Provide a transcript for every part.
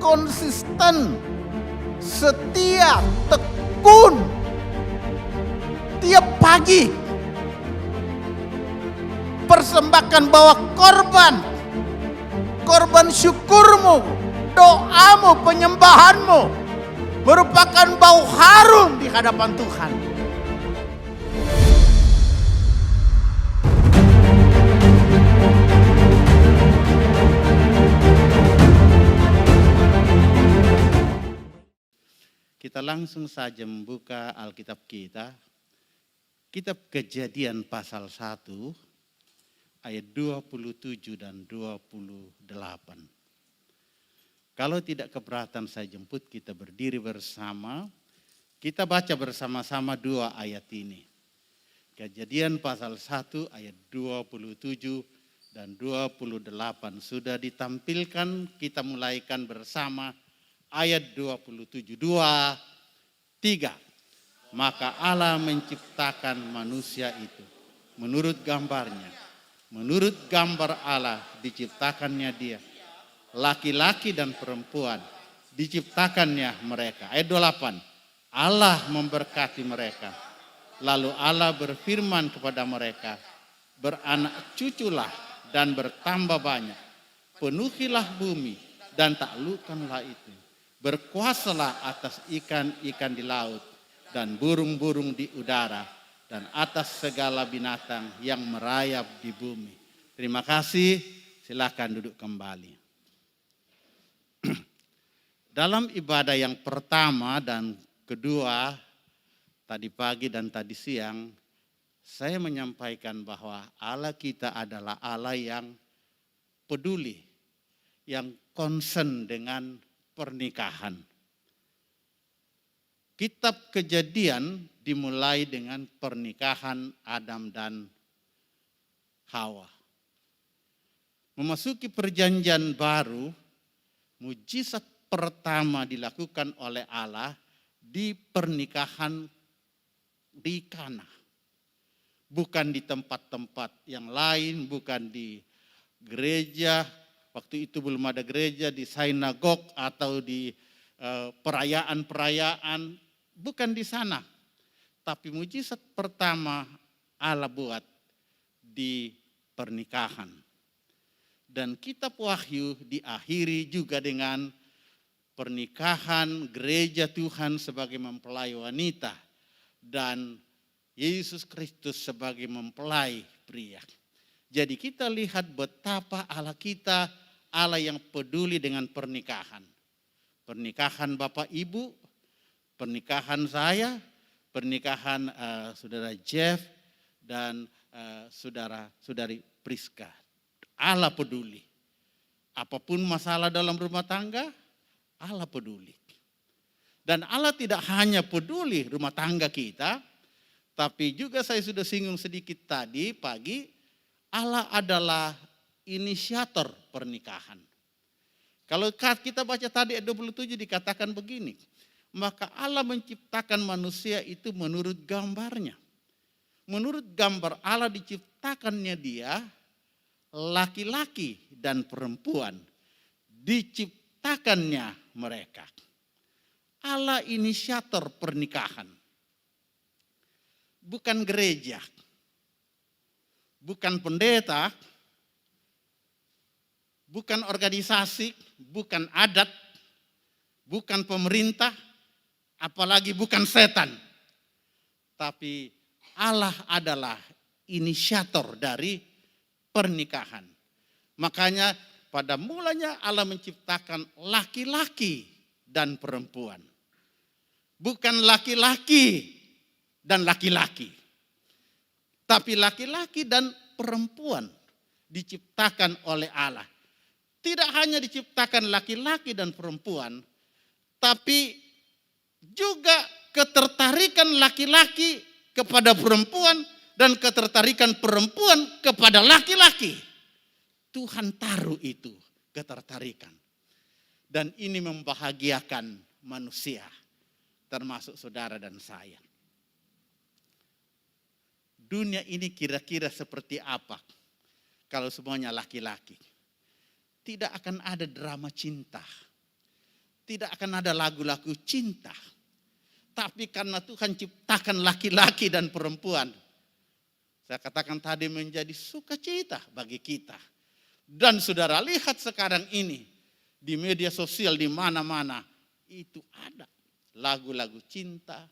konsisten, setia, tekun. Tiap pagi persembahkan, bawa korban syukurmu, doamu, penyembahanmu merupakan bau harum di hadapan Tuhan. Kita langsung saja membuka Alkitab kita. Kitab Kejadian pasal 1 ayat 27 dan 28. Kalau tidak keberatan saya jemput kita berdiri bersama. Kita baca bersama-sama dua ayat ini. Kejadian pasal 1 ayat 27 dan 28 sudah ditampilkan, kita mulaikan bersama. Ayat 27, 2, 3. Maka Allah menciptakan manusia itu menurut gambarnya. Menurut gambar Allah diciptakannya dia. Laki-laki dan perempuan diciptakannya mereka. Ayat 28. Allah memberkati mereka. Lalu Allah berfirman kepada mereka, beranak cuculah dan bertambah banyak. Penuhilah bumi dan taklukkanlah itu. Berkuasalah atas ikan-ikan di laut dan burung-burung di udara dan atas segala binatang yang merayap di bumi. Terima kasih, silakan duduk kembali. Dalam ibadah yang pertama dan kedua, tadi pagi dan tadi siang, saya menyampaikan bahwa Allah kita adalah Allah yang peduli, yang concern dengan pernikahan. Kitab Kejadian dimulai dengan pernikahan Adam dan Hawa. Memasuki perjanjian baru, mujizat pertama dilakukan oleh Allah di pernikahan di Kana. Bukan di tempat-tempat yang lain, bukan di gereja. Waktu itu belum ada gereja, di sinagog atau di perayaan-perayaan, bukan di sana. Tapi mujizat pertama Allah buat di pernikahan. Dan kitab Wahyu diakhiri juga dengan pernikahan gereja Tuhan sebagai mempelai wanita dan Yesus Kristus sebagai mempelai pria. Jadi kita lihat betapa Allah kita Allah yang peduli dengan pernikahan. Pernikahan Bapak Ibu, pernikahan saya, pernikahan saudara Jeff dan saudari Priska. Allah peduli. Apapun masalah dalam rumah tangga, Allah peduli. Dan Allah tidak hanya peduli rumah tangga kita, tapi juga saya sudah singgung sedikit tadi pagi, Allah adalah inisiator pernikahan. Kalau kita baca tadi ayat 27 dikatakan begini, maka Allah menciptakan manusia itu menurut gambarnya. Menurut gambar Allah diciptakannya dia, laki-laki dan perempuan, diciptakannya mereka. Allah inisiator pernikahan. Bukan gereja, bukan pendeta, bukan organisasi, bukan adat, bukan pemerintah, apalagi bukan setan. Tapi Allah adalah inisiator dari pernikahan. Makanya pada mulanya Allah menciptakan laki-laki dan perempuan. Bukan laki-laki dan laki-laki. Tapi laki-laki dan perempuan diciptakan oleh Allah. Tidak hanya diciptakan laki-laki dan perempuan, tapi juga ketertarikan laki-laki kepada perempuan dan ketertarikan perempuan kepada laki-laki. Tuhan taruh itu ketertarikan. Dan ini membahagiakan manusia, termasuk saudara dan saya. Dunia ini kira-kira seperti apa kalau semuanya laki-laki? Tidak akan ada drama cinta. tidak akan ada lagu-lagu cinta. Tapi karena Tuhan ciptakan laki-laki dan perempuan, saya katakan tadi menjadi sukacita bagi kita. Dan saudara lihat sekarang ini di media sosial di mana-mana itu ada lagu-lagu cinta,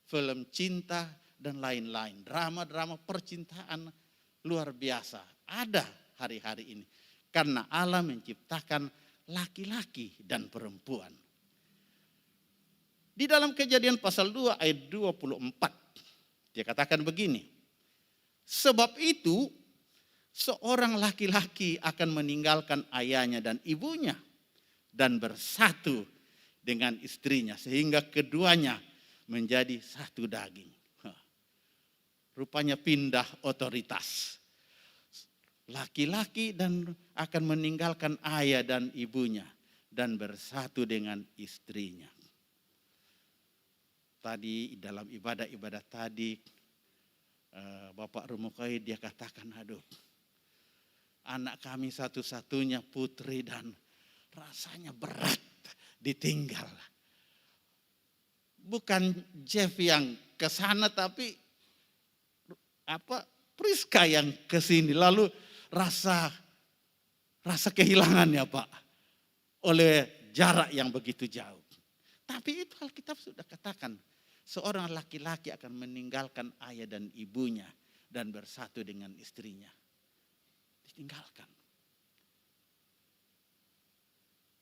film cinta dan lain-lain. Drama-drama percintaan luar biasa ada hari-hari ini. Karena Allah menciptakan laki-laki dan perempuan. Di dalam Kejadian pasal 2 ayat 24. Dia katakan begini. Sebab itu seorang laki-laki akan meninggalkan ayahnya dan ibunya dan bersatu dengan istrinya sehingga keduanya menjadi satu daging. Rupanya pindah otoritas. Laki-laki dan akan meninggalkan ayah dan ibunya dan bersatu dengan istrinya. Tadi dalam ibadah-ibadah tadi Bapak Rumukai dia katakan, aduh, anak kami satu-satunya putri dan rasanya berat ditinggal. Bukan Jeff yang ke sana tapi Priska yang ke sini. Lalu rasa kehilangan ya Pak oleh jarak yang begitu jauh. Tapi itu Alkitab sudah katakan, seorang laki-laki akan meninggalkan ayah dan ibunya dan bersatu dengan istrinya. Ditinggalkan.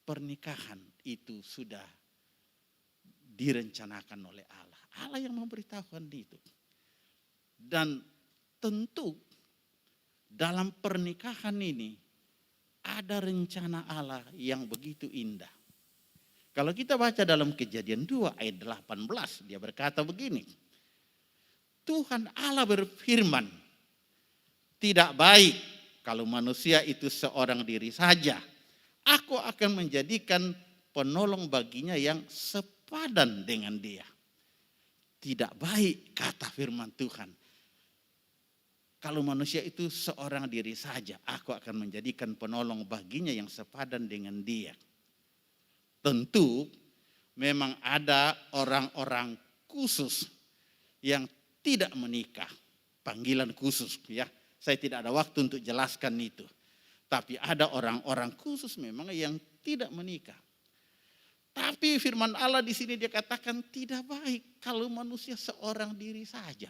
Pernikahan itu sudah direncanakan oleh Allah. Allah yang memberitahukan itu. Dan tentu dalam pernikahan ini ada rencana Allah yang begitu indah. Kalau kita baca dalam Kejadian 2 ayat 18, dia berkata begini. Tuhan Allah berfirman, tidak baik kalau manusia itu seorang diri saja. Aku akan menjadikan penolong baginya yang sepadan dengan dia. Tidak baik kata firman Tuhan. Kalau manusia itu seorang diri saja, aku akan menjadikan penolong baginya yang sepadan dengan dia. Tentu memang ada orang-orang khusus yang tidak menikah. Panggilan khusus ya. Saya tidak ada waktu untuk jelaskan itu. Tapi ada orang-orang khusus memang yang tidak menikah. Tapi firman Allah di sini dia katakan tidak baik kalau manusia seorang diri saja.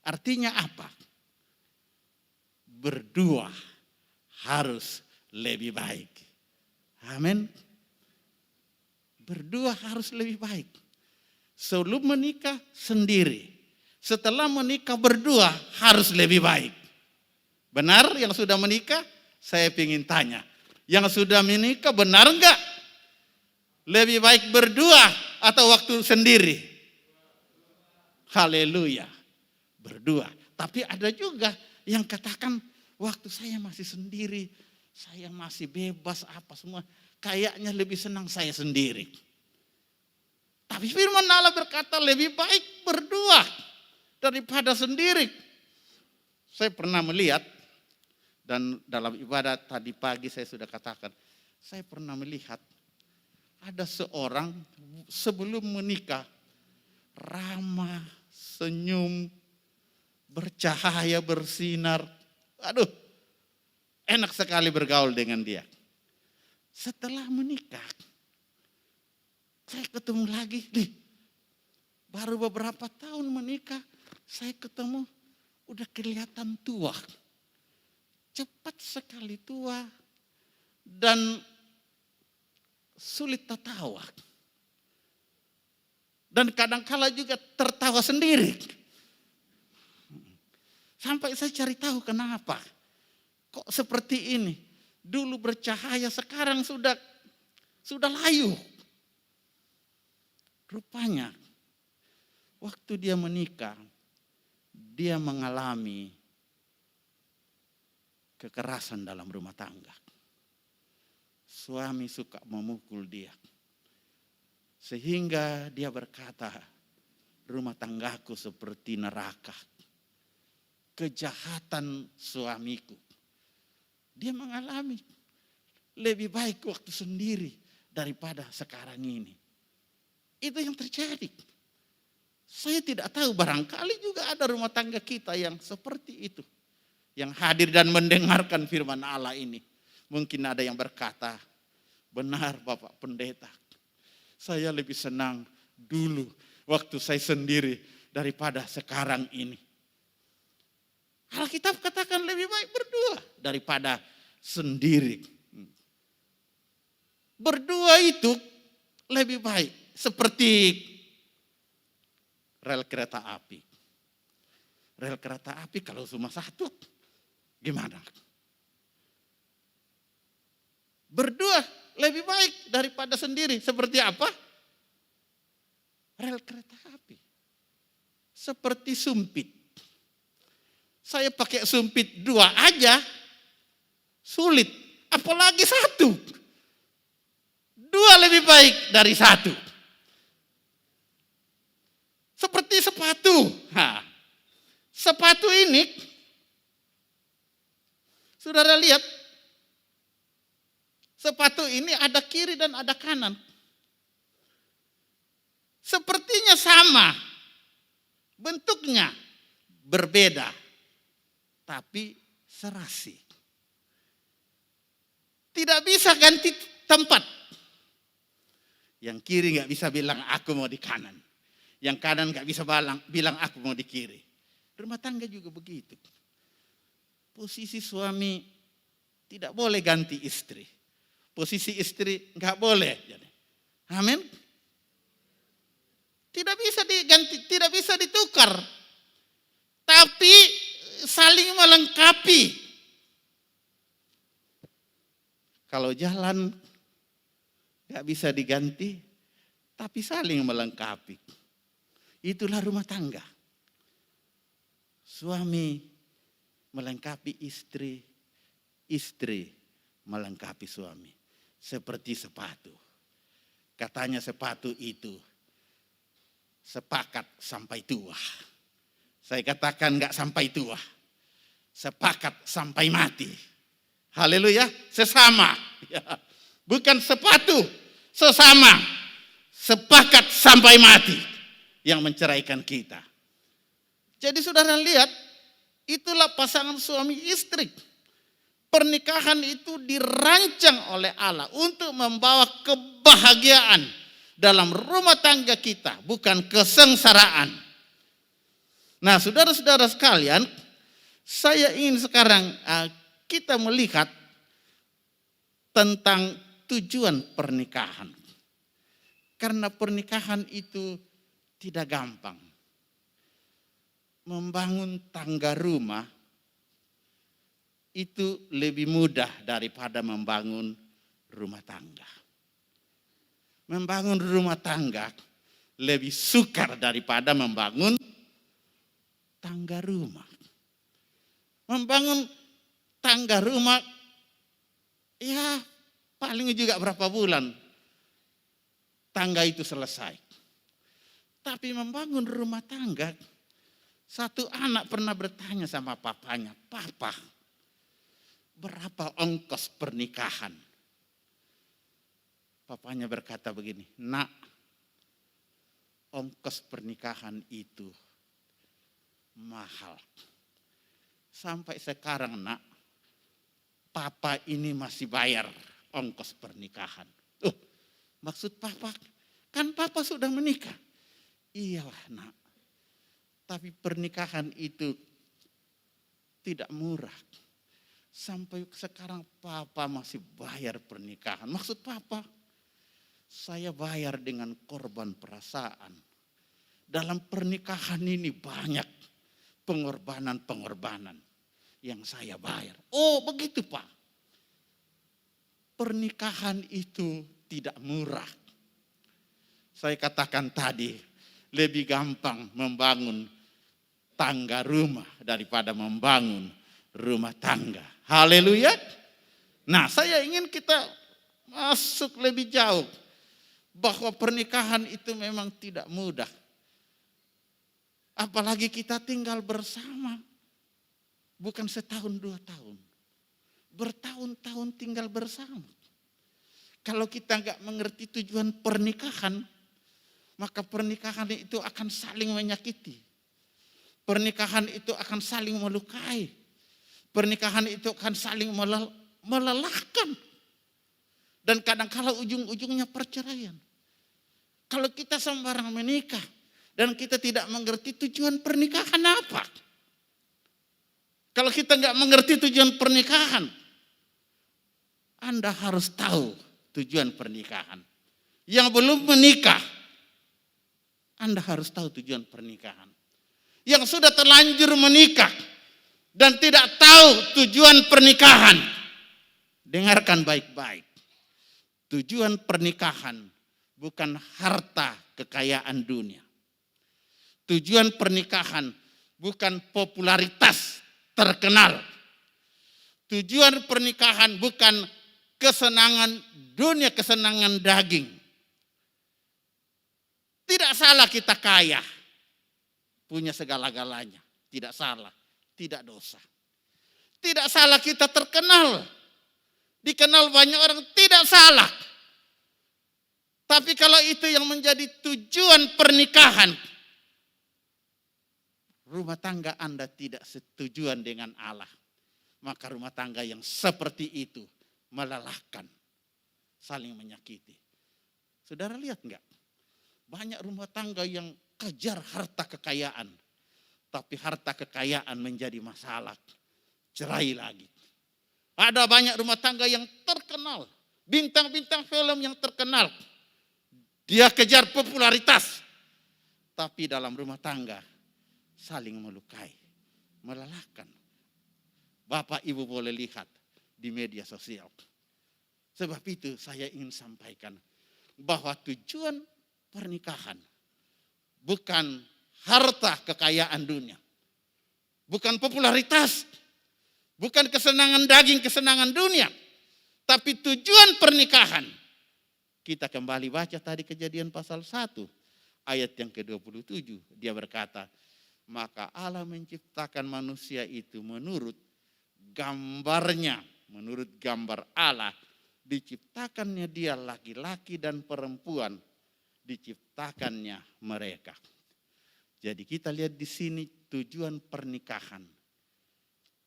Artinya apa? Berdua harus lebih baik. Amin. Berdua harus lebih baik. Sebelum menikah sendiri. Setelah menikah berdua harus lebih baik. Benar yang sudah menikah? Saya ingin tanya. Yang sudah menikah benar enggak? Lebih baik berdua atau waktu sendiri? Haleluya. Berdua. Tapi ada juga yang katakan waktu saya masih sendiri. Saya masih bebas apa semua. Kayaknya lebih senang saya sendiri. Tapi firman Allah berkata lebih baik berdua daripada sendiri. Saya pernah melihat dan dalam ibadah tadi pagi saya sudah katakan. Saya pernah melihat ada seorang sebelum menikah ramah, senyum, bercahaya, bersinar. Aduh, enak sekali bergaul dengan dia. Setelah menikah, saya ketemu lagi. Baru beberapa tahun menikah, saya ketemu udah kelihatan tua. Cepat sekali tua dan sulit tertawa. Dan kadang-kala juga tertawa sendiri. Sampai saya cari tahu kenapa. Kok seperti ini? Dulu bercahaya, sekarang sudah layu. Rupanya waktu dia menikah, dia mengalami kekerasan dalam rumah tangga. Suami suka memukul dia. Sehingga dia berkata, rumah tanggaku seperti neraka. Kejahatan suamiku. Dia mengalami lebih baik waktu sendiri daripada sekarang ini. Itu yang terjadi. Saya tidak tahu, barangkali juga ada rumah tangga kita yang seperti itu. Yang hadir dan mendengarkan firman Allah ini. Mungkin ada yang berkata, benar Bapak Pendeta, saya lebih senang dulu waktu saya sendiri daripada sekarang ini. Alkitab katakan lebih baik berdua daripada sendiri. Berdua itu lebih baik. Seperti rel kereta api. Rel kereta api kalau cuma satu, gimana? Berdua lebih baik daripada sendiri. Seperti apa? Rel kereta api. Seperti sumpit. Saya pakai sumpit 2 aja, sulit. Apalagi 1. 2 lebih baik dari 1. Seperti sepatu. Sepatu ini, saudara lihat, sepatu ini ada kiri dan ada kanan. Sepertinya sama, bentuknya berbeda, tapi serasi. Tidak bisa ganti tempat. Yang kiri gak bisa bilang aku mau di kanan. Yang kanan gak bisa bilang aku mau di kiri. Rumah tangga juga begitu. Posisi suami tidak boleh ganti istri. Posisi istri gak boleh. Amin. Tidak bisa diganti, tidak bisa ditukar. Tapi saling melengkapi. Kalau jalan gak bisa diganti, tapi saling melengkapi. Itulah rumah tangga. Suami melengkapi istri, istri melengkapi suami. Seperti sepatu. Katanya sepatu itu sepakat sampai tua. Saya katakan gak sampai tua. Sepakat sampai mati. Haleluya, sesama. Bukan sepatu, sesama. Sepakat sampai mati yang menceraikan kita. Jadi saudara lihat, itulah pasangan suami istri. Pernikahan itu dirancang oleh Allah untuk membawa kebahagiaan dalam rumah tangga kita, bukan kesengsaraan. Nah, saudara-saudara sekalian, saya ingin sekarang kita melihat tentang tujuan pernikahan. Karena pernikahan itu tidak gampang. Membangun tangga rumah itu lebih mudah daripada membangun rumah tangga. Membangun rumah tangga lebih sukar daripada membangun tangga rumah. Membangun tangga rumah ya paling juga berapa bulan tangga itu selesai. Tapi membangun rumah tangga, satu anak pernah bertanya sama papanya, "Papa, berapa ongkos pernikahan?" Papanya berkata begini, "Nak, ongkos pernikahan itu mahal. Sampai sekarang, Nak, Papa ini masih bayar ongkos pernikahan." Maksud Papa, kan Papa sudah menikah. Iyalah, Nak. Tapi pernikahan itu tidak murah. Sampai sekarang Papa masih bayar pernikahan. Maksud Papa, saya bayar dengan korban perasaan. Dalam pernikahan ini banyak pengorbanan-pengorbanan yang saya bayar. Oh begitu Pak. Pernikahan itu tidak murah. Saya katakan tadi, lebih gampang membangun tangga rumah daripada membangun rumah tangga. Haleluya. Nah, saya ingin kita masuk lebih jauh bahwa pernikahan itu memang tidak mudah. Apalagi kita tinggal bersama. Bukan setahun 2 tahun. Bertahun-tahun tinggal bersama. Kalau kita nggak mengerti tujuan pernikahan, maka pernikahan itu akan saling menyakiti. Pernikahan itu akan saling melukai. Pernikahan itu akan saling melelahkan. Dan kadang-kala ujung-ujungnya perceraian. Kalau kita sembarang menikah dan kita tidak mengerti tujuan pernikahan apa. Kalau kita nggak mengerti tujuan pernikahan, Anda harus tahu tujuan pernikahan. Yang belum menikah, Anda harus tahu tujuan pernikahan. Yang sudah terlanjur menikah dan tidak tahu tujuan pernikahan, dengarkan baik-baik. Tujuan pernikahan bukan harta kekayaan dunia. Tujuan pernikahan bukan popularitas terkenal. Tujuan pernikahan bukan kesenangan dunia, kesenangan daging. Tidak salah kita kaya, punya segala-galanya. Tidak salah, tidak dosa. Tidak salah kita terkenal, dikenal banyak orang, tidak salah. Tapi kalau itu yang menjadi tujuan pernikahan, rumah tangga Anda tidak setujuan dengan Allah. Maka rumah tangga yang seperti itu melelahkan, saling menyakiti. Saudara lihat enggak? Banyak rumah tangga yang kejar harta kekayaan. Tapi harta kekayaan menjadi masalah. Cerai lagi. Ada banyak rumah tangga yang terkenal. Bintang-bintang film yang terkenal. Dia kejar popularitas. Tapi dalam rumah tangga saling melukai, melelahkan. Bapak Ibu boleh lihat di media sosial. Sebab itu saya ingin sampaikan bahwa tujuan pernikahan bukan harta kekayaan dunia. Bukan popularitas. Bukan kesenangan daging, kesenangan dunia. Tapi tujuan pernikahan. Kita kembali baca tadi Kejadian pasal 1 ayat yang ke-27. Dia berkata, maka Allah menciptakan manusia itu menurut gambarnya. Menurut gambar Allah. Diciptakannya dia laki-laki dan perempuan. Diciptakannya mereka. Jadi kita lihat di sini tujuan pernikahan.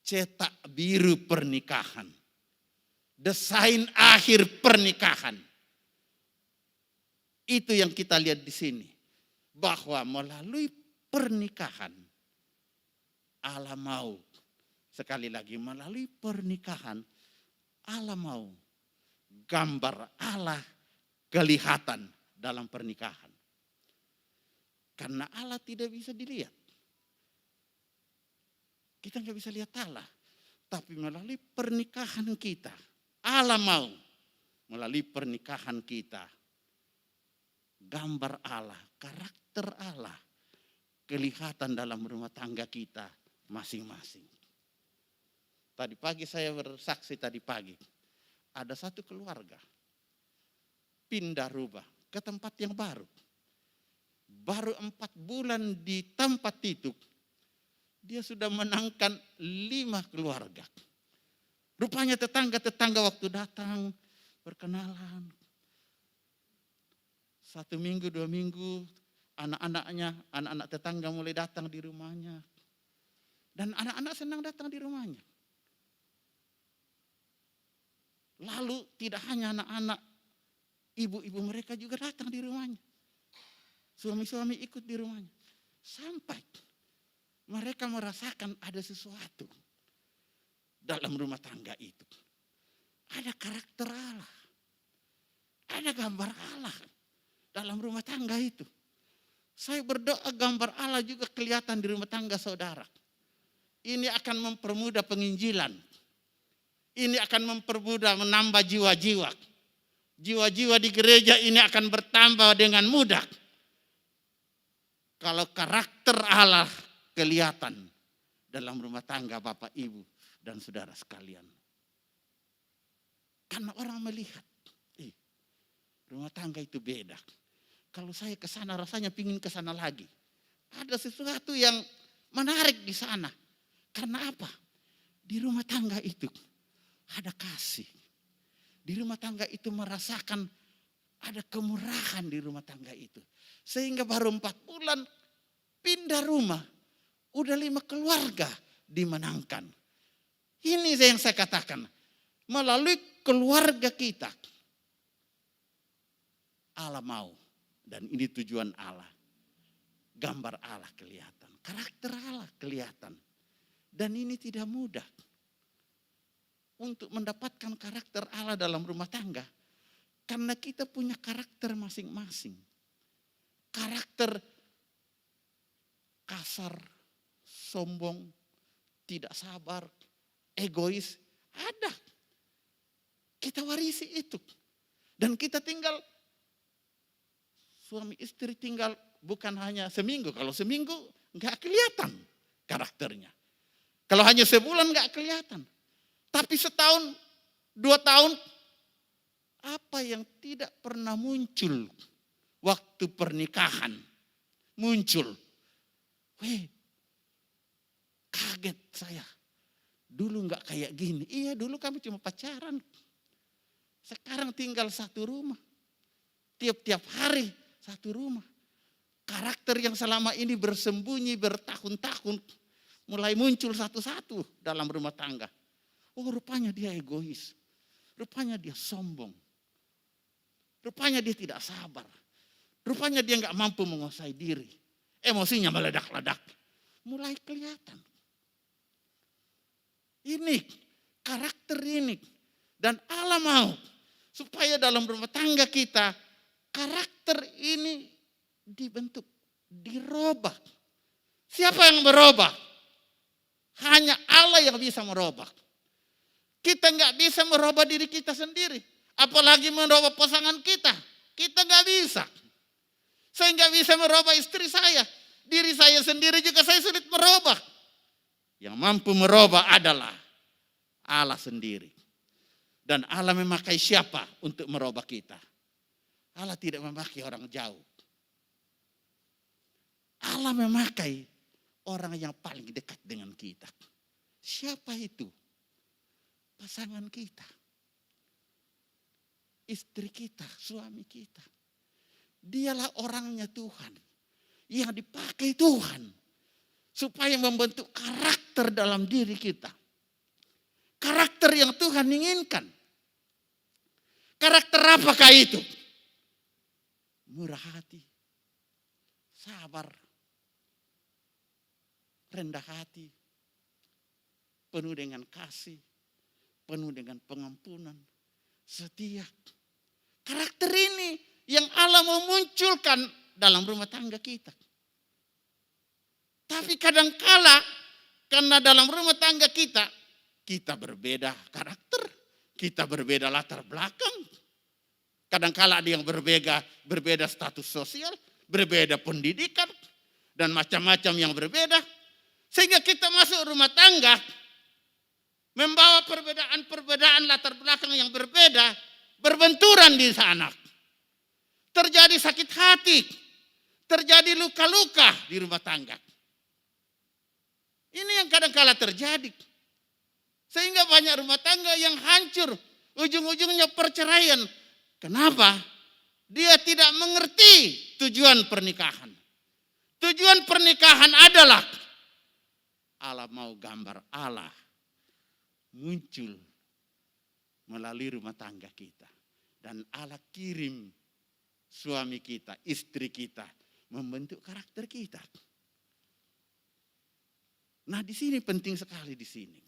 Cetak biru pernikahan. Desain akhir pernikahan. Itu yang kita lihat di sini. Bahwa melalui pernikahan Allah mau. Sekali lagi melalui pernikahan Allah mau. Gambar Allah kelihatan dalam pernikahan. Karena Allah tidak bisa dilihat. Kita nggak bisa lihat Allah. Tapi melalui pernikahan kita. Allah mau. Melalui pernikahan kita. Gambar Allah, karakter Allah. Kelihatan dalam rumah tangga kita masing-masing. Tadi pagi saya bersaksi tadi pagi. Ada satu keluarga. Pindah rumah ke tempat yang baru. Baru 4 bulan di tempat itu. Dia sudah menangkan 5 keluarga. Rupanya tetangga-tetangga waktu datang berkenalan. 1 minggu, 2 minggu, anak-anak tetangga mulai datang di rumahnya. Dan anak-anak senang datang di rumahnya. Lalu tidak hanya anak-anak, ibu-ibu mereka juga datang di rumahnya. Suami-suami ikut di rumahnya. Sampai mereka merasakan ada sesuatu dalam rumah tangga itu. Ada karakter Allah. Ada gambar Allah dalam rumah tangga itu. Saya berdoa gambar Allah juga kelihatan di rumah tangga saudara. Ini akan mempermudah penginjilan. Ini akan mempermudah menambah jiwa-jiwa. Jiwa-jiwa di gereja ini akan bertambah dengan mudah. Kalau karakter Allah kelihatan dalam rumah tangga Bapak, Ibu, dan saudara sekalian. Karena orang melihat, rumah tangga itu beda. Kalau saya ke sana rasanya pingin ke sana lagi. Ada sesuatu yang menarik di sana. Karena apa? Di rumah tangga itu ada kasih. di rumah tangga itu merasakan ada kemurahan di rumah tangga itu. Sehingga baru 4 bulan pindah rumah, udah 5 keluarga dimenangkan. Ini yang saya katakan, melalui keluarga kita, Allah mau. Dan ini tujuan Allah. Gambar Allah kelihatan, karakter Allah kelihatan. Dan ini tidak mudah. Untuk mendapatkan karakter Allah dalam rumah tangga. Karena kita punya karakter masing-masing. Karakter kasar, sombong, tidak sabar, egois, ada. Kita warisi itu. Dan kita tinggal, suami istri tinggal bukan hanya seminggu. Kalau seminggu nggak kelihatan karakternya. Kalau hanya sebulan nggak kelihatan. Tapi setahun, 2 tahun, apa yang tidak pernah muncul waktu pernikahan muncul. Kaget saya. Dulu nggak kayak gini. Iya, dulu kami cuma pacaran. Sekarang tinggal satu rumah. Tiap-tiap hari satu rumah. Karakter yang selama ini bersembunyi bertahun-tahun mulai muncul satu-satu dalam rumah tangga. Oh, rupanya dia egois. Rupanya dia sombong. Rupanya dia tidak sabar. Rupanya dia nggak mampu menguasai diri. Emosinya meledak-ledak. Mulai kelihatan. Ini karakter ini. Dan Allah mau supaya dalam rumah tangga kita karakter ini dibentuk, dirubah. Siapa yang merubah? Hanya Allah yang bisa merubah. Kita nggak bisa merubah diri kita sendiri. Apalagi merubah pasangan kita. Kita nggak bisa. Saya nggak bisa merubah istri saya. Diri saya sendiri juga saya sulit merubah. Yang mampu merubah adalah Allah sendiri. Dan Allah memakai siapa untuk merubah kita? Allah tidak memakai orang jauh. Allah memakai orang yang paling dekat dengan kita. Siapa itu? Pasangan kita. Istri kita, suami kita. Dialah orangnya Tuhan. Yang dipakai Tuhan. Supaya membentuk karakter dalam diri kita. Karakter yang Tuhan inginkan. Karakter apakah itu? Murah hati. Sabar. Rendah hati. Penuh dengan kasih. Penuh dengan pengampunan, setia. Karakter ini yang Allah mau munculkan dalam rumah tangga kita. Tapi kadangkala karena dalam rumah tangga kita berbeda karakter, kita berbeda latar belakang. Kadangkala ada yang berbeda status sosial, berbeda pendidikan, dan macam-macam yang berbeda. Sehingga kita masuk rumah tangga, membawa perbedaan latar belakang yang berbeda, berbenturan di sana. Terjadi sakit hati, terjadi luka-luka di rumah tangga. Ini yang kadang-kala terjadi. Sehingga banyak rumah tangga yang hancur, ujung-ujungnya perceraian. Kenapa? Dia tidak mengerti tujuan pernikahan. Tujuan pernikahan adalah Allah mau gambar Allah muncul melalui rumah tangga kita. Dan Allah kirim suami kita, istri kita, membentuk karakter kita. Nah, di sini penting sekali di sini.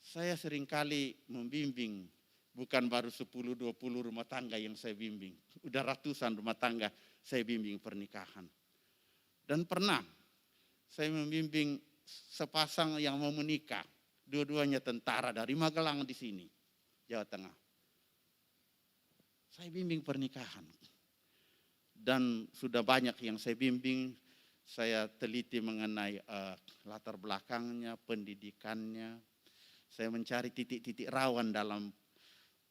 Saya seringkali membimbing, bukan baru 10-20 rumah tangga yang saya bimbing. Udah ratusan rumah tangga saya bimbing pernikahan. Dan pernah saya membimbing sepasang yang mau menikah, dua-duanya tentara dari Magelang di sini, Jawa Tengah. Saya bimbing pernikahan. Dan sudah banyak yang saya bimbing, saya teliti mengenai latar belakangnya, pendidikannya. Saya mencari titik-titik rawan dalam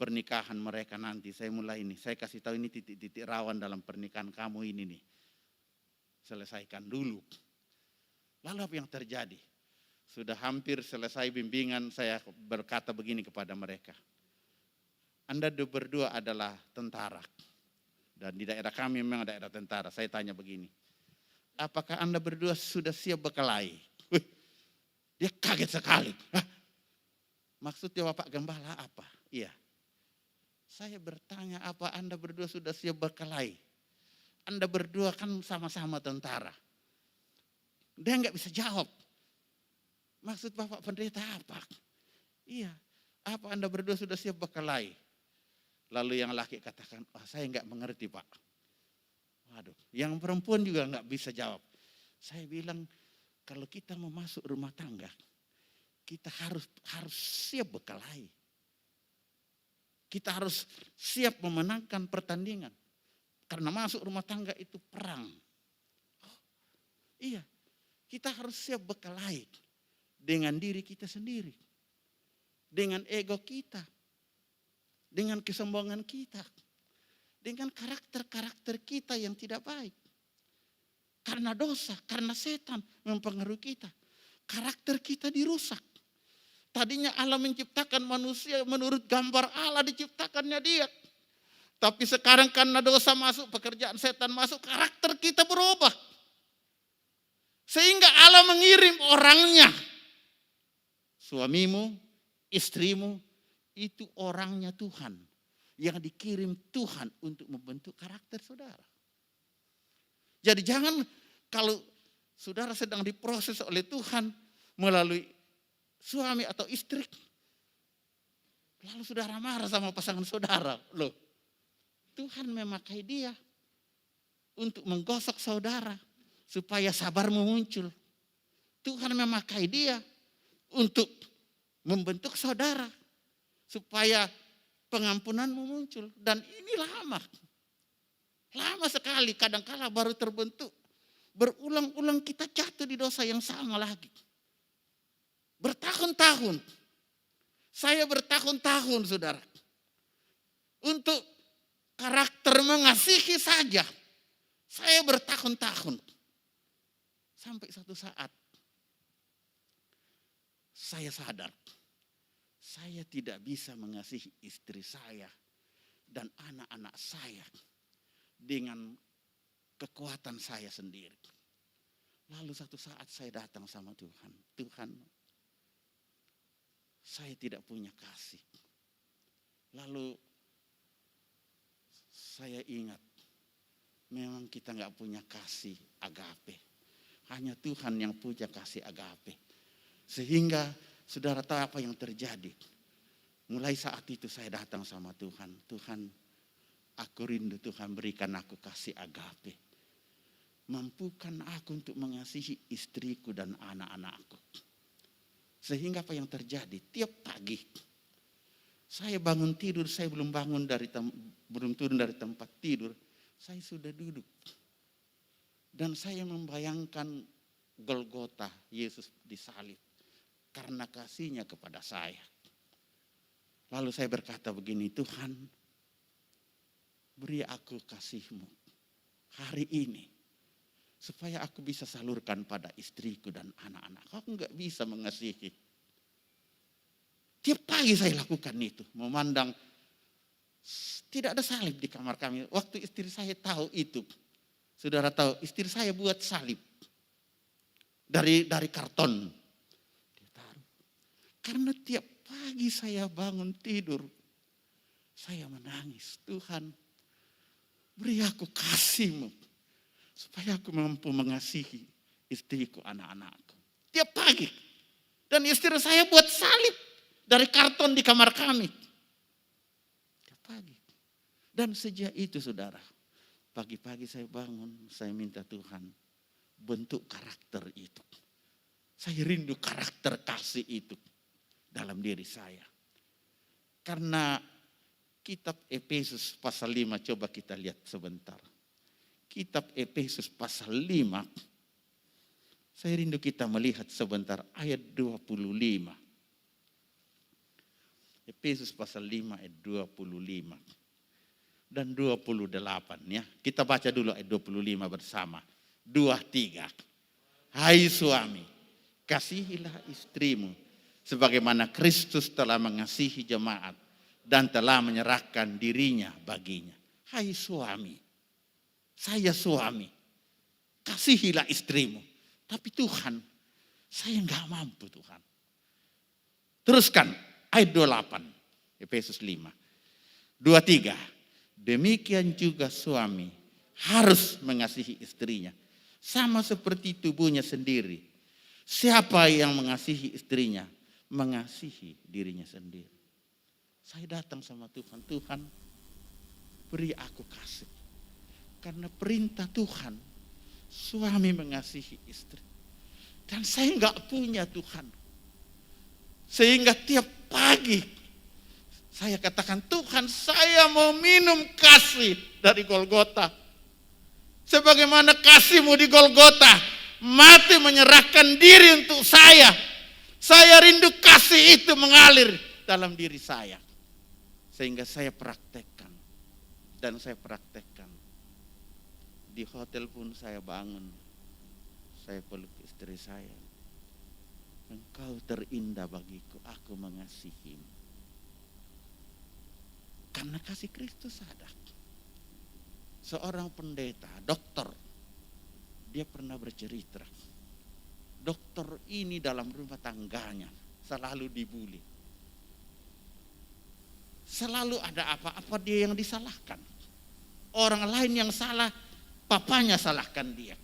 pernikahan mereka nanti. Saya mulai ini, saya kasih tahu ini titik-titik rawan dalam pernikahan kamu ini nih. Selesaikan dulu. Lalu apa yang terjadi? Sudah hampir selesai bimbingan, saya berkata begini kepada mereka. Anda berdua adalah tentara. Dan di daerah kami memang daerah tentara. Saya tanya begini, apakah Anda berdua sudah siap berkelahi? Dia kaget sekali. Hah? Maksudnya Bapak Gembala apa? Iya. Saya bertanya, apa Anda berdua sudah siap berkelahi? Anda berdua kan sama-sama tentara. Dia nggak bisa jawab. Maksud Bapak Pendeta apa? Iya. Apa Anda berdua sudah siap berkelahi? Lalu yang laki katakan, saya nggak mengerti Pak. Waduh, yang perempuan juga nggak bisa jawab. Saya bilang, kalau kita mau masuk rumah tangga, kita harus siap berkelahi. Kita harus siap memenangkan pertandingan. Karena masuk rumah tangga itu perang. Iya, kita harus siap berkelahi dengan diri kita sendiri. Dengan ego kita. Dengan kesombongan kita. Dengan karakter-karakter kita yang tidak baik. Karena dosa, karena setan mempengaruhi kita. Karakter kita dirusak. Tadinya Allah menciptakan manusia menurut gambar Allah diciptakannya dia. Tapi sekarang karena dosa masuk, pekerjaan setan masuk, karakter kita berubah. Sehingga Allah mengirim orangnya. Suamimu, istrimu, itu orangnya Tuhan. Yang dikirim Tuhan untuk membentuk karakter saudara. Jadi jangan kalau saudara sedang diproses oleh Tuhan melalui suami atau istri, lalu saudara marah sama pasangan saudara. Loh, Tuhan memakai dia untuk menggosok saudara supaya sabarmu muncul. Tuhan memakai dia untuk membentuk saudara supaya pengampunanmu muncul. Dan ini lama. Lama sekali, kadang-kala baru terbentuk. Berulang-ulang kita jatuh di dosa yang sama lagi. Bertahun-tahun. Saya bertahun-tahun saudara. Untuk karakter mengasihi saja. Saya bertahun-tahun. Sampai satu saat. Saya sadar. Saya tidak bisa mengasihi istri saya. Dan anak-anak saya. Dengan kekuatan saya sendiri. Lalu satu saat saya datang sama Tuhan. Tuhan, saya tidak punya kasih. Lalu saya ingat, memang kita nggak punya kasih agape. Hanya Tuhan yang punya kasih agape. Sehingga saudara tahu apa yang terjadi. Mulai saat itu saya datang sama Tuhan. Tuhan, aku rindu Tuhan berikan aku kasih agape. Mampukan aku untuk mengasihi istriku dan anak-anakku. Sehingga apa yang terjadi? Tiap pagi saya bangun tidur, saya belum turun dari tempat tidur, saya sudah duduk. Dan saya membayangkan Golgota, Yesus disalib karena kasihnya kepada saya. Lalu saya berkata begini, Tuhan, beri aku kasih-Mu hari ini. Supaya aku bisa salurkan pada istriku dan anak-anak. Aku enggak bisa mengasihi. Tiap pagi saya lakukan itu. Memandang tidak ada salib di kamar kami. Waktu istri saya tahu itu. Saudara tahu istri saya buat salib. Dari karton. Dia taruh. Karena tiap pagi saya bangun tidur. Saya menangis. Tuhan, beri aku kasih-Mu. Supaya aku mampu mengasihi istriku, anak-anakku. Tiap pagi. Dan istri saya buat salib dari karton di kamar kami. Tiap pagi. Dan sejak itu saudara, pagi-pagi saya bangun, saya minta Tuhan bentuk karakter itu. Saya rindu karakter kasih itu dalam diri saya. Karena kitab Efesus pasal 5, coba kita lihat sebentar. Kitab Efesus pasal 5, saya rindu kita melihat sebentar ayat 25. Efesus pasal 5 ayat 25 dan 28 ya. Kita baca dulu ayat 25 bersama. 2, 3. Hai suami, Kasihilah istrimu sebagaimana Kristus telah mengasihi jemaat dan telah menyerahkan dirinya baginya. Hai suami, saya suami, kasihilah istrimu. Tapi Tuhan, saya enggak mampu Tuhan. Teruskan ayat 28, Efesus 5. 23, demikian juga suami harus mengasihi istrinya. Sama seperti tubuhnya sendiri. Siapa yang mengasihi istrinya, mengasihi dirinya sendiri. Saya datang sama Tuhan, Tuhan beri aku kasih. Karena perintah Tuhan, suami mengasihi istri. Dan saya enggak punya Tuhan. Sehingga tiap pagi saya katakan, Tuhan saya mau minum kasih dari Golgota. Sebagaimana kasih-Mu di Golgota, mati menyerahkan diri untuk saya. Saya rindu kasih itu mengalir dalam diri saya. Sehingga saya praktekkan. Dan saya praktekkan. Di hotel pun saya bangun. Saya peluk istri saya. Engkau terindah bagiku, aku mengasihimu. Karena kasih Kristus ada. Seorang pendeta, dokter, dia pernah bercerita. Dokter ini dalam rumah tangganya selalu dibully. Selalu ada apa-apa dia yang disalahkan. Orang lain yang salah, papanya salahkan dia.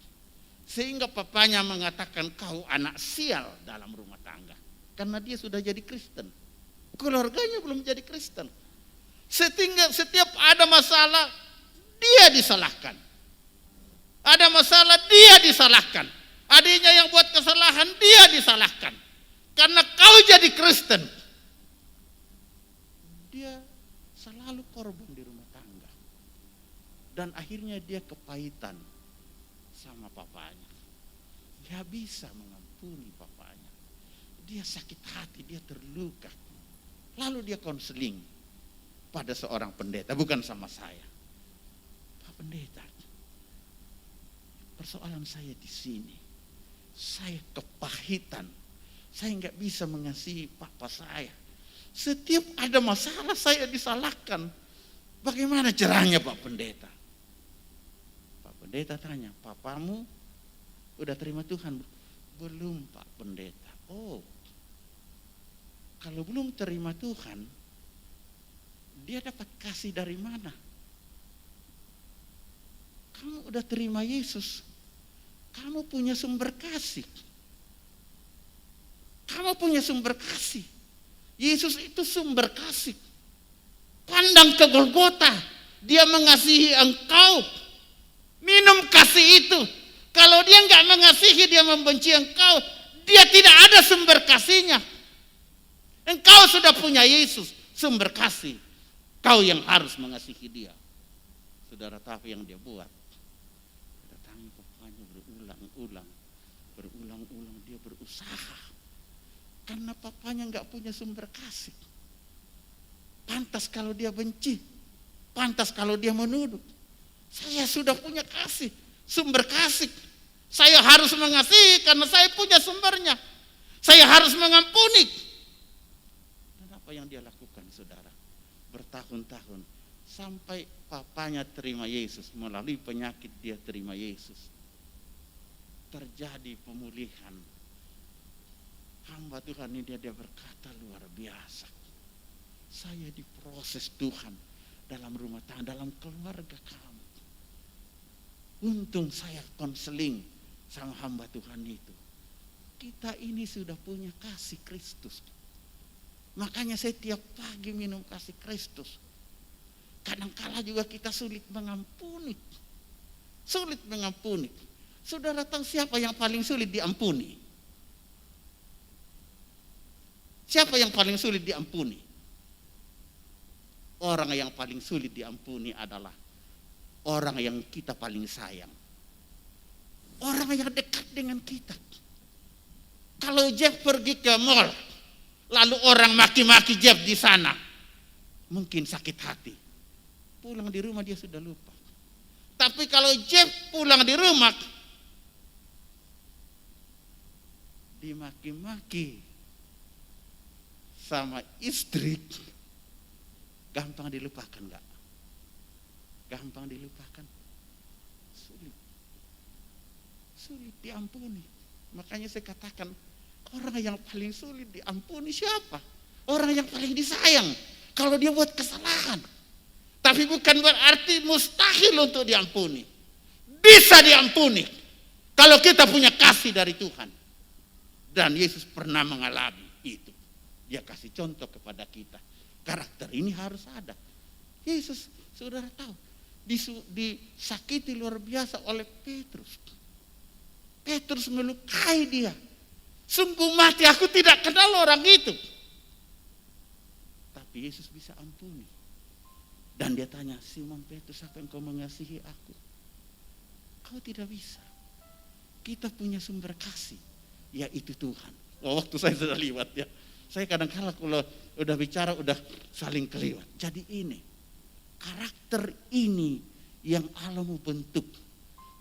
Sehingga papanya mengatakan kau anak sial dalam rumah tangga. Karena dia sudah jadi Kristen. Keluarganya belum jadi Kristen. Setiap ada masalah, dia disalahkan. Ada masalah, dia disalahkan. Adiknya yang buat kesalahan, dia disalahkan. Karena kau jadi Kristen. Dia selalu korban di rumah tangga. Dan akhirnya dia kepahitan sama papanya. Gak bisa mengampuni papanya. Dia sakit hati, dia terluka. Lalu dia konseling pada seorang pendeta, bukan sama saya. Pak pendeta, persoalan saya di sini. Saya kepahitan. Saya nggak bisa mengasihi papa saya. Setiap ada masalah saya disalahkan. Bagaimana caranya Pak Pendeta? Pak Pendeta tanya, papamu udah terima Tuhan? Belum Pak Pendeta. Oh, kalau belum terima Tuhan, dia dapat kasih dari mana? Kamu udah terima Yesus, kamu punya sumber kasih. Kamu punya sumber kasih. Yesus itu sumber kasih. Pandang ke Golgota, dia mengasihi engkau. Minum kasih itu. Kalau dia nggak mengasihi, dia membenci engkau. Dia tidak ada sumber kasihnya. Engkau sudah punya Yesus, sumber kasih. Kau yang harus mengasihi dia. Saudara tahu yang dia buat. Datangi papanya berulang-ulang dia berusaha. Karena papanya nggak punya sumber kasih. Pantas kalau dia benci. Pantas kalau dia menuduh. Saya sudah punya kasih. Sumber kasih. Saya harus mengasihi karena saya punya sumbernya. Saya harus mengampuni. Dan apa yang dia lakukan saudara? Bertahun-tahun. Sampai papanya terima Yesus. Melalui penyakit dia terima Yesus. Terjadi pemulihan. Hamba Tuhan ini dia berkata luar biasa. Saya diproses Tuhan dalam rumah tangga, dalam keluarga kami. Untung saya konseling sama hamba Tuhan itu. Kita ini sudah punya kasih Kristus. Makanya saya tiap pagi minum kasih Kristus. Kadangkala juga kita sulit mengampuni. Sulit mengampuni. Saudara tahu siapa yang paling sulit diampuni? Siapa yang paling sulit diampuni? Orang yang paling sulit diampuni adalah orang yang kita paling sayang. Orang yang dekat dengan kita. Kalau Jeff pergi ke mall, lalu orang maki-maki Jeff di sana, mungkin sakit hati. Pulang di rumah dia sudah lupa. Tapi kalau Jeff pulang di rumah, dimaki-maki sama istri, gampang dilupakan enggak? Gampang dilupakan? Sulit diampuni. Makanya saya katakan, orang yang paling sulit diampuni siapa? Orang yang paling disayang. Kalau dia buat kesalahan. Tapi bukan berarti mustahil untuk diampuni. Bisa diampuni. Kalau kita punya kasih dari Tuhan. Dan Yesus pernah mengalami itu. Dia kasih contoh kepada kita. Karakter ini harus ada. Yesus, saudara tahu, disakiti luar biasa oleh Petrus. Petrus melukai dia. Sungguh mati, aku tidak kenal orang itu. Tapi Yesus bisa ampuni. Dan dia tanya, Simon Petrus, apa engkau mengasihi aku? Kau tidak bisa. Kita punya sumber kasih, yaitu Tuhan. Oh, waktu saya sudah liwat ya. Saya kadang-kadang kalau udah bicara udah saling keliwat. Jadi ini, karakter ini yang Allah mau bentuk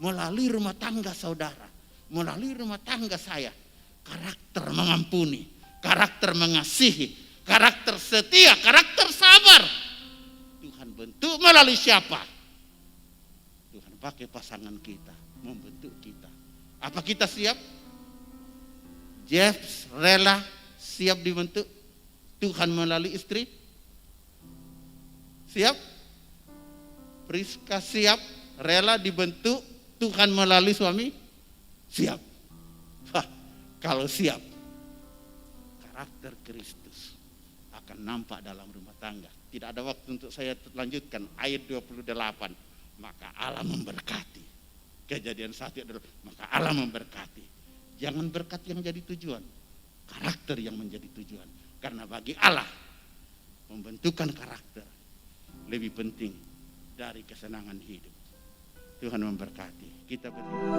melalui rumah tangga saudara, melalui rumah tangga saya. Karakter mengampuni, karakter mengasihi, karakter setia, karakter sabar. Tuhan bentuk melalui siapa? Tuhan pakai pasangan kita, membentuk kita. Apa kita siap? Jeff rela siap dibentuk Tuhan melalui istri? Siap? Priska siap rela dibentuk Tuhan melalui suami? Siap. Wah, kalau siap, karakter Kristus akan nampak dalam rumah tangga. Tidak ada waktu untuk saya lanjutkan ayat 28. Maka Allah memberkati. Kejadian 1 adalah maka Allah memberkati. Jangan berkat yang jadi tujuan, karakter yang menjadi tujuan. Karena bagi Allah membentukkan karakter lebih penting dari kesenangan hidup. Tuhan memberkati. Kita berdua.